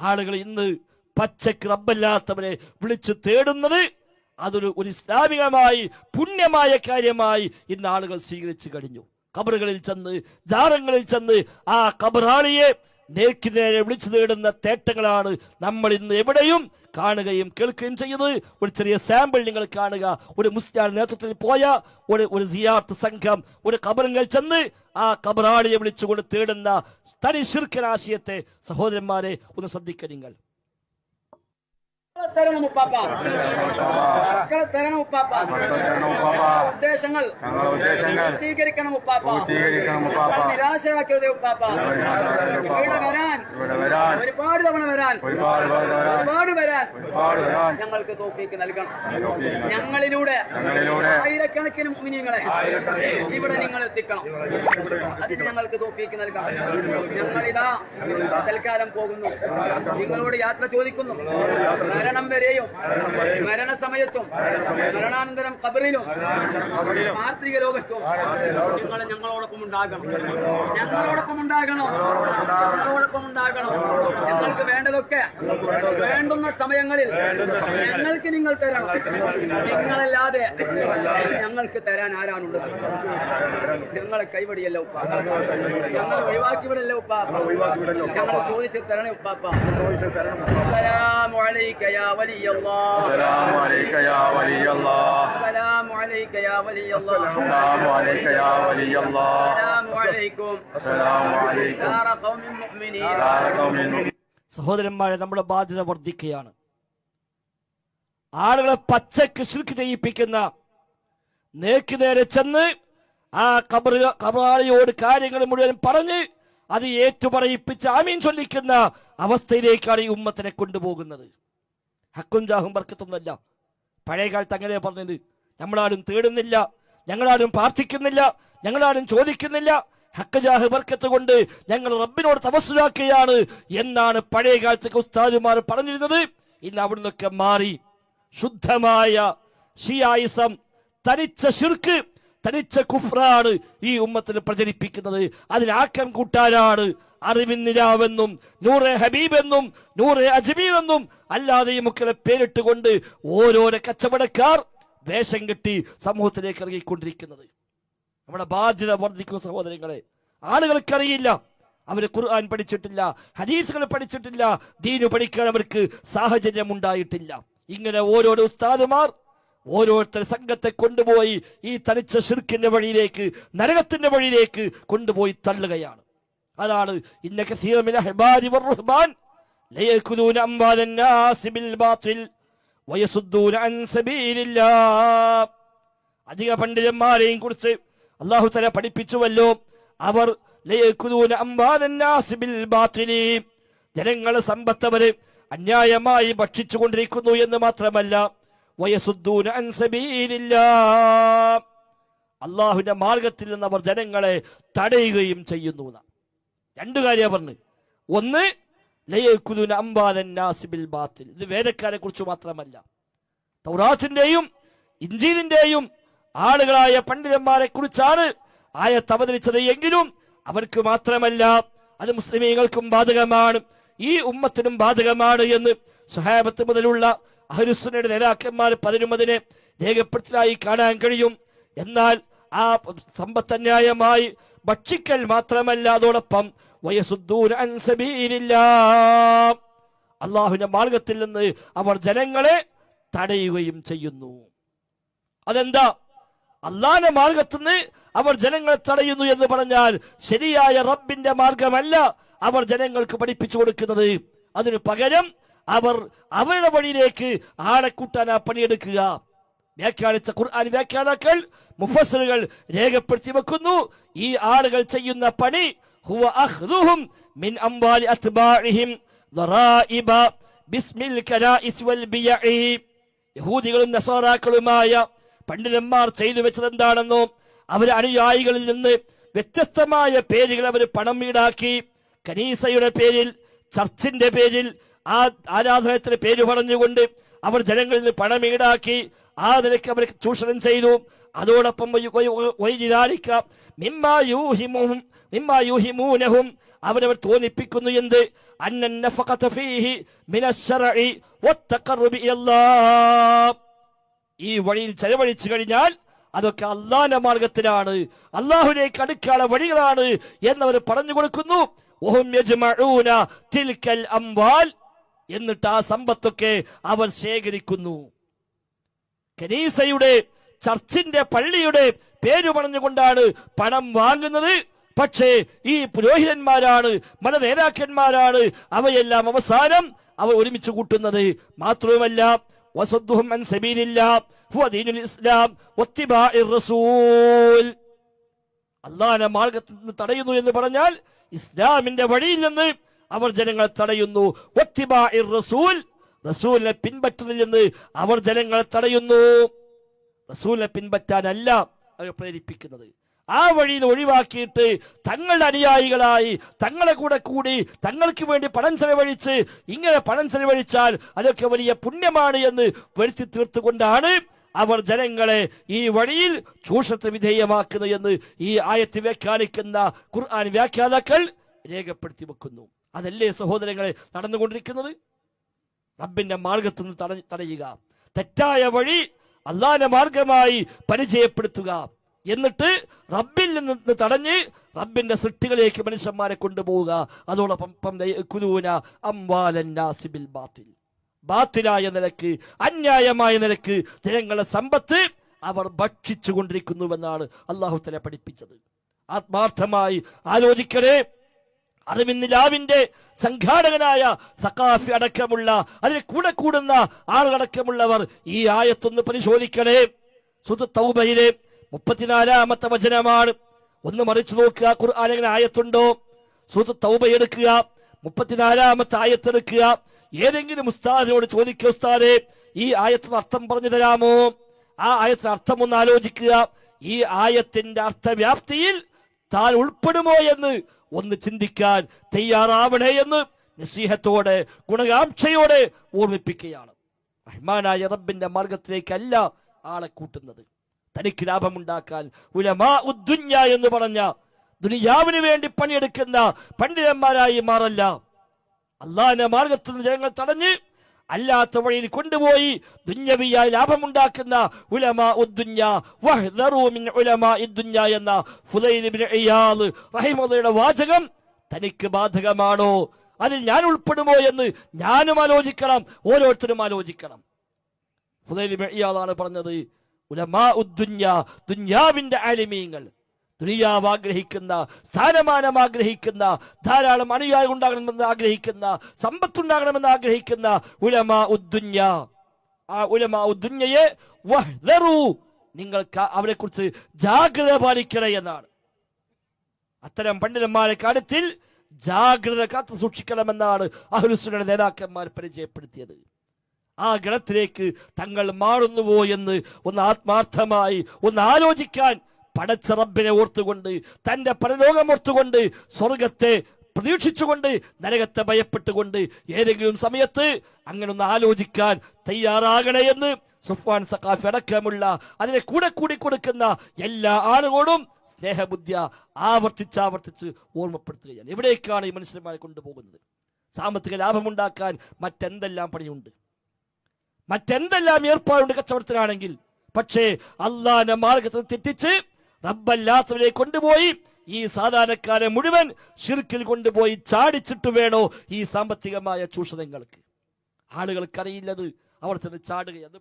ആളുകൾ ഇന്ന് പച്ചക്ക് റബ്ബല്ലാത്തവരെ വിളിച്ചു തേടുന്നത് അതൊരു ഇസ്ലാമികമായി പുണ്യമായ കാര്യമായി ഇന്ന് ആളുകൾ സ്വീകരിച്ചു കഴിഞ്ഞു. ഖബറുകളിൽ ചെന്ന് ജാറങ്ങളിൽ ചെന്ന് ആ ഖബറാളിയെ നേരെ വിളിച്ചു തേടുന്ന തേട്ടങ്ങളാണ് നമ്മൾ ഇന്ന് എവിടെയും കാണുകയും കേൾക്കുകയും ചെയ്യുന്നത്. ഒരു ചെറിയ സാമ്പിൾ നിങ്ങൾ കാണുക. ഒരു മുസ്ലിം നേതൃത്വത്തിൽ പോയ ഒരു സിയാറത്ത് സംഘം ഒരു ഖബറുകൾ ചെന്ന് ആ ഖബറാളിയെ വിളിച്ചുകൊണ്ട് തേടുന്ന തനി ശിർക്കനാശയത്തെ സഹോദരന്മാരെ ഒന്ന് ശ്രദ്ധിക്കുക. നിങ്ങൾ ഉദ്ദേശങ്ങൾ പൂർത്തീകരിക്കണം ഉപ്പാപ്പ. നിരാശരാക്കരുതേ ഉപ്പാപ്പ. ഇവിടെ വരാൻ ഒരുപാട് തവണ വരാൻ ഞങ്ങൾക്ക് തൗഫീക്ക് നൽകണം. ഞങ്ങളിലൂടെ ആയിരക്കണക്കിന് മുഅ്മിനീങ്ങളെ ഇവിടെ നിങ്ങൾ എത്തിക്കണം. അതിന് ഞങ്ങൾക്ക് തൗഫീക്ക് നൽകണം. ഞങ്ങളിതാ തൽക്കാലം പോകുന്നു. നിങ്ങളോട് യാത്ര ചോദിക്കുന്നു. മരണം വരെയും മരണസമയത്തും മരണാനന്തരം ഖബറിലും പാർത്ഥിക ലോകത്തും നിങ്ങൾ ഞങ്ങളോടൊപ്പം ഉണ്ടാകണം. ഞങ്ങൾക്ക് വേണ്ടതൊക്കെ വേണ്ടുന്ന സമയങ്ങളിൽ ഞങ്ങൾക്ക് നിങ്ങൾ തരണം. നിങ്ങളല്ലാതെ ഞങ്ങൾക്ക് തരാൻ ആരാണുള്ളത്? ഞങ്ങളെ കൈവടിയല്ല ഉപ്പ, ഞങ്ങൾ ഒഴിവാക്കിയവരല്ല ഉപ്പ, ഞങ്ങൾ ചോദിച്ചു തരണേ ഉപ്പാപ്പ. അസ്സലാമു അലൈക യാ വലിയല്ലാഹ്. السلام عليك يا ولي الله. السلام عليك يا ولي الله. السلام عليك يا ولي الله. السلام عليكم. السلام عليكم. دار قوم مؤمنين. دار قوم مؤمنين. സഹോദരന്മാരെ, നമ്മുടെ ബാധ്യത വർദ്ധിക്കുകയാണ്. ആളുകളെ പച്ചക്ക് ശിർക്ക് ചെയ്യിപ്പിക്കുന്ന നേരെ ചെന്ന് ആ ഖബറാളിയോട് കാര്യങ്ങൾ മുഴുവൻ പറഞ്ഞ് അത് ഏറ്റുപറയിപ്പിച്ച് ആമീൻ ചൊല്ലിക്കുന്ന അവസ്ഥയിലേക്കാണ് ഈ ഉമ്മത്തിനെ കൊണ്ടുപോകുന്നത്. ഹക്കും ജാഹും ബർക്കത്തൊന്നുമല്ല. പഴയ കാലത്ത് അങ്ങനെ പറഞ്ഞത്. നമ്മളാരും തേടുന്നില്ല, ഞങ്ങളാരും പ്രാർത്ഥിക്കുന്നില്ല, ഞങ്ങളാരും ചോദിക്കുന്നില്ല. ഹക്ക് ജാഹ് ബർക്കത്ത് കൊണ്ട് ഞങ്ങൾ റബ്ബിനോട് തപസ്സുരാക്കുകയാണ് എന്നാണ് പഴയ കാലത്തൊക്കെ ഉസ്താദുമാർ പറഞ്ഞിരുന്നത്. ഇന്ന് അവിടുന്നൊക്കെ മാറി ശുദ്ധമായ ഷിയായിസം, തനിച്ച ശിർക്ക്, തനിച്ച കുഫ്രാണ് ഈ ഉമ്മത്തിന് പ്രചരിപ്പിക്കുന്നത്. അതിനാക്കം കൂട്ടാനാണ് അറിവിൻ നിലാവെന്നും നൂറെ ഹബീബെന്നും നൂറെ അജ്മീറെന്നും അല്ലാതെ ഈ മക്കളെ പേരിട്ടുകൊണ്ട് ഓരോരോ കച്ചവടക്കാർ വേഷം കെട്ടി സമൂഹത്തിലേക്ക് ഇറങ്ങിക്കൊണ്ടിരിക്കുന്നത്. നമ്മുടെ ബാധ്യത വർദ്ധിക്കുന്ന സഹോദരങ്ങളെ. ആളുകൾക്കറിയില്ല, അവര് ഖുർആൻ പഠിച്ചിട്ടില്ല, ഹദീസുകൾ പഠിച്ചിട്ടില്ല, ദീനു പഠിക്കാൻ അവർക്ക് സാഹചര്യം ഉണ്ടായിട്ടില്ല. ഇങ്ങനെ ഓരോരോ ഉസ്താദുമാർ ഓരോരുത്തർ സംഘത്തെ കൊണ്ടുപോയി ഈ തനിച്ച ശിർക്കിന്റെ വഴിയിലേക്ക്, നരകത്തിന്റെ വഴിയിലേക്ക് കൊണ്ടുപോയി തള്ളുകയാണ്. അതാണ് ഇന്ന കസീറ മിനൽ അഹ്ബാരി വറുഹ്ബാൻ ലയകുലൂന അംവാലൻ നാസി ബിൽ ബാത്തിൽ വയസുദ്ദൂന അൻ സബീലില്ലാഹ്. അധിക പണ്ഡിതന്മാരെയും കുറിച്ച് അല്ലാഹു തആല പഠിപ്പിച്ചുവല്ലോ. അവർ ലയകുലൂന അംവാലൻ നാസി ബിൽ ബാത്തിൽ, ജനങ്ങളെ സമ്പത്തവര് അന്യായമായി ഭക്ഷിച്ചു കൊണ്ടിരിക്കുന്നു എന്ന് മാത്രമല്ല വയസുദ്ദൂന അൻ സബീലില്ലാഹ്, അല്ലാഹുവിന്റെ മാർഗത്തിൽ നിന്ന് അവർ ജനങ്ങളെ തടയുകയും ചെയ്യുന്നു. രണ്ടു കാര്യം പറഞ്ഞു. ഒന്ന്, ലയകുലൂന അംവാലൻ നാസി ബിൽ ബാത്തിൽ. ഇത് വേദക്കാരെ കുറിച്ച് മാത്രമല്ല, തൗറാത്തിന്റെയും ഇഞ്ചീലിന്റെയും ആളുകളായ പണ്ഡിതന്മാരെ കുറിച്ചാണ് ആയത്ത് അവതരിച്ചത്. എങ്കിലും അവർക്ക് മാത്രമല്ല, അത് മുസ്ലിമീങ്ങൾക്കും ബാധകമാണ്, ഈ ഉമ്മത്തിനും ബാധകമാണ് എന്ന് സ്വഹാബത്ത് മുതലുള്ള അഹ്ലുസുന്നയുടെ നേതാക്കന്മാർ പതിനുമതിനെ രേഖപ്പെടുത്തിയതായി കാണാൻ കഴിയും. എന്നാൽ ആ സമ്പത്ത് അന്യായമായി ഭക്ഷിക്കൽ മാത്രമല്ല, അതോടൊപ്പം വയസുദ്ദൂന അൻ സബീലില്ലാഹ്, അല്ലാഹുവിന്റെ മാർഗത്തിൽ നിന്ന് അവർ ജനങ്ങളെ തടയുകയും ചെയ്യുന്നു. അതെന്താ? അല്ലാഹുവിന്റെ മാർഗത്തിൽ നിന്ന് അവർ ജനങ്ങളെ തടയുന്നു എന്ന് പറഞ്ഞാൽ ശരിയായ റബ്ബിന്റെ മാർഗമല്ല അവർ ജനങ്ങൾക്ക് പഠിപ്പിച്ചു കൊടുക്കുന്നത്. അതിനു പകരം അവർ അവരുടെ വഴിയിലേക്ക് ആളെ കൂട്ടാനാ പണിയെടുക്കുക. വ്യാഖ്യാനിച്ച ഖുർആൻ വ്യാഖ്യാതാക്കൾ, മുഫസ്സിറുകൾ രേഖപ്പെടുത്തി വെക്കുന്നു, ഈ ആളുകൾ ചെയ്യുന്ന പണി ഹുവ അഖ്ദുഹും മിൻ അംവാലി അത്ബാഇഹിം ദറാഇബ ബിസ്മിൽ കനാഇസ് വൽ ബിയഇ. യഹൂദികളും നസാറാക്കളുമായ പണ്ഡിതന്മാർ ചെയ്തു വെച്ചത് എന്താണെന്നോ, അവരെ അനുയായികളിൽ നിന്ന് വ്യത്യസ്തമായ പേരുകൾ അവർ പണം ഈടാക്കി. കനീസയുടെ പേരിൽ, ചർച്ചിന്റെ പേരിൽ, ആ ആരാധനത്തിന്റെ പേര് പറഞ്ഞുകൊണ്ട് അവർ ജനങ്ങളിൽ നിന്ന് പണം ഈടാക്കി. ആ നിലയ്ക്ക് അവർ ചൂഷണം ചെയ്തു. അതോടൊപ്പം അവരവർ തോന്നിപ്പിക്കുന്നു എന്ത് അന്നൻ നഫഖത ഫീഹി മിനശ്ശറഇ വത്തഖറുബി ഇലല്ലാഹ്. ഈ വഴിയിൽ ചെലവഴിച്ചു കഴിഞ്ഞാൽ അതൊക്കെ അള്ളാന്റെ മാർഗത്തിലാണ്, അള്ളാഹുവിലേക്ക് അടുക്കാനുള്ള വഴികളാണ് എന്നവർ പറഞ്ഞു കൊടുക്കുന്നു. വഹും യജ്മഊന തിൽക്കൽ അംവാൽ. എന്നിട്ട് ആ സമ്പത്തൊക്കെ അവർ ശേഖരിക്കുന്നു. കനീസയുടെ, ചർച്ചിന്റെ, പള്ളിയുടെ പേര് പറഞ്ഞുകൊണ്ടാണ് പണം വാങ്ങുന്നത്. പക്ഷേ ഈ പുരോഹിതന്മാരാണ്, മത നേതാക്കന്മാരാണ് അവയെല്ലാം അവസാനം അവർ ഒരുമിച്ച് കൂട്ടുന്നത്. മാത്രവുമല്ല വസദ്ദുഹും അൻ സബീലില്ലാഹ് ഹുവ ദീനുൽ ഇസ്ലാം വത്തിബാഇർ റസൂൽ. അല്ലാഹുവിന്റെ മാർഗ്ഗത്തിൽ നിന്ന് തടയുന്നു എന്ന് പറഞ്ഞാൽ ഇസ്ലാമിന്റെ വഴിയിൽ നിന്ന് അവർ ജനങ്ങളെ തടയുന്നു. വത്തിബാഇർ റസൂൽ, റസൂലിനെ പിൻപറ്റുന്നതിൽ നിന്ന് അവർ ജനങ്ങളെ തടയുന്നു. റസൂലിനെ പിൻപറ്റാനല്ല അവർ പ്രേരിപ്പിക്കുന്നത്. ആ വഴിയിൽ ഒഴിവാക്കിയിട്ട് തങ്ങളുടെ അനുയായികളായി തങ്ങളെ കൂടെ കൂടി തങ്ങൾക്ക് വേണ്ടി പണം ചെലവഴിച്ച് ഇങ്ങനെ പണം ചെലവഴിച്ചാൽ അതൊക്കെ വലിയ പുണ്യമാണ് എന്ന് വരുത്തി തീർത്തുകൊണ്ടാണ് അവർ ജനങ്ങളെ ഈ വഴിയിൽ ചൂഷണത്തിന് വിധേയമാക്കുന്നത് എന്ന് ഈ ആയത്ത് വ്യാഖ്യാനിക്കുന്ന ഖുർആൻ വ്യാഖ്യാതാക്കൾ രേഖപ്പെടുത്തി വെക്കുന്നു. അതല്ലേ സഹോദരങ്ങളെ നടന്നുകൊണ്ടിരിക്കുന്നത്? റബ്ബിന്റെ മാർഗത്തിൽ നിന്ന് തടയുക, തെറ്റായ വഴി അള്ളാന്റെ മാർഗമായി പരിചയപ്പെടുത്തുക, എന്നിട്ട് റബ്ബിൽ നിന്ന് തടഞ്ഞ് റബ്ബിന്റെ സൃഷ്ടികളിലേക്ക് മനുഷ്യന്മാരെ കൊണ്ടുപോവുക. അതോടൊപ്പം ബാത്തിലായ നിലക്ക്, അന്യായമായ നിലക്ക് ജനങ്ങളുടെ സമ്പത്ത് അവർ ഭക്ഷിച്ചു കൊണ്ടിരിക്കുന്നുവെന്നാണ് അള്ളാഹു തആല പഠിപ്പിച്ചത്. ആത്മാർത്ഥമായി ആലോചിക്കണേ. അറിവിന്നിലാവിന്റെ സംഘാടകനായ സഖാഫി അടക്കമുള്ള അതിന് കൂടെ കൂടുന്ന ആളുകളടക്കമുള്ളവർ ഈ ആയത്തൊന്ന് പരിശോധിക്കണേ. സൂറത്ത് തൗബയിലെ 34-ാമത്തെ വചനമാണ്. ഒന്ന് മറിച്ചു നോക്കുക, ഖുർആനിൽ ആയത്തുണ്ടോ? സൂറത്ത് തൗബ എടുക്കുക, 34-ാമത്തെ ആയത്തെടുക്കുക. ഏതെങ്കിലും ഉസ്താദിനോട് ചോദിക്കുക, ഉസ്താദേ ഈ ആയത്തിന് അർത്ഥം പറഞ്ഞു തരാമോ? ആ ആയത്തിന് അർത്ഥം ഒന്ന് ആലോചിക്കുക. ഈ ആയത്തിന്റെ അർത്ഥവ്യാപ്തിയിൽ താൻ ഉൾപ്പെടുമോ എന്ന് ഒന്ന് ചിന്തിക്കാൻ തയ്യാറാവണേ എന്ന് നസീഹത്തോടെ, ഗുണകാംക്ഷയോടെ ഓർമ്മിപ്പിക്കുകയാണ്. റഹ്മാനായ റബ്ബിന്റെ മാർഗത്തിലേക്കല്ല ആളെ കൂട്ടുന്നത്, തനിക്ക് ലാഭമുണ്ടാക്കാൻ. ഉലമാഉദ്ദുന്യ എന്ന് പറഞ്ഞ ദുനിയാവിന് വേണ്ടി പണിയെടുക്കുന്ന പണ്ഡിതന്മാരായി മാറല്ല. അള്ളാഹിന്റെ മാർഗത്തിൽ നിന്ന് ജനങ്ങൾ തടഞ്ഞ് അല്ലാത്ത വഴിയിൽ കൊണ്ടുപോയി ദുന്യവിയായി ലാഭമുണ്ടാക്കുന്ന ഉലമാഉദ്ദുന്യ വഹ്ദറൂ മിൻ ഉലമാഇദ്ദുന്യ എന്ന ഫുദൈൽ ഇബ്നു ഇയാദ് റഹിമഹുള്ളയുടെ വാചകം തനിക്ക് ബാധകമാണോ? അതിൽ ഞാൻ ഉൾപ്പെടുമോ എന്ന് ഞാനും ആലോചിക്കണം, ഓരോരുത്തരും ആലോചിക്കണം. ഫുദൈൽ ഇബ്നു ഇയാദാണ് പറഞ്ഞത്, ഉലമാഉദ്ദുന്യ, ദുന്യാവിന്റെ ആലിമീങ്ങൾ, ദുനിയാവ് ആഗ്രഹിക്കുന്ന, സ്ഥാനമാനം ആഗ്രഹിക്കുന്ന, ധാരാളം അനുയായികൾ ഉണ്ടാകണമെന്ന് ആഗ്രഹിക്കുന്ന, സമ്പത്തുണ്ടാകണമെന്ന് ആഗ്രഹിക്കുന്ന ഉലമാഉദ്ദുന്യ. ആ ഉലമാഉദ്ദുന്യയെ വഹ്ദറൂ, നിങ്ങൾക്ക് അവരെ കുറിച്ച് ജാഗ്രത പാലിക്കണേ എന്നാണ്. അത്തരം പണ്ഡിതന്മാരെ കാര്യത്തിൽ ജാഗ്രത കാത്തു സൂക്ഷിക്കണമെന്നാണ് അഹ്ലുസുന്നയുടെ നേതാക്കന്മാർ പരിചയപ്പെടുത്തിയത്. ആ ഗണത്തിലേക്ക് തങ്ങൾ മാറുന്നുവോ എന്ന് ഒന്ന് ആത്മാർത്ഥമായി ഒന്ന് ആലോചിക്കാൻ, പടച്ച റബ്ബിനെ ഓർത്തുകൊണ്ട്, തന്റെ പരലോകം ഓർത്തുകൊണ്ട്, സ്വർഗത്തെ പ്രതീക്ഷിച്ചുകൊണ്ട്, നരകത്തെ ഭയപ്പെട്ടുകൊണ്ട് ഏതെങ്കിലും സമയത്ത് അങ്ങനെ ഒന്ന് ആലോചിക്കാൻ തയ്യാറാകണേ എന്ന് സുഫ്വാൻ സഖാഫി അടക്കമുള്ള അതിനെ കൂടെ കൂടി കൊടുക്കുന്ന എല്ലാ ആളുകളോടും സ്നേഹബുദ്ധിയ ആവർത്തിച്ച് ഓർമ്മപ്പെടുത്തുകയാണ്. എവിടേക്കാണ് ഈ മനുഷ്യന്മാരെ കൊണ്ടുപോകുന്നത്? സാമ്പത്തിക ലാഭമുണ്ടാക്കാൻ മറ്റെന്തെല്ലാം പണിയുണ്ട്, മറ്റെന്തെല്ലാം ഏർപ്പാടുണ്ട് കച്ചവടത്തിനാണെങ്കിൽ. പക്ഷേ അള്ളാന്റെ മാർഗത്തിൽ തെറ്റിച്ച് റബ്ബല്ലാത്തവരെ കൊണ്ടുപോയി ഈ സാധാരണക്കാരെ മുഴുവൻ ശിർക്കിൽ കൊണ്ടുപോയി ചാടിച്ചിട്ട് വേണോ ഈ സാമ്പത്തികമായ ചൂഷണങ്ങൾക്ക്? ആളുകൾക്കറിയില്ലത്, അവർ ചെന്ന് ചാടുകയാണ്.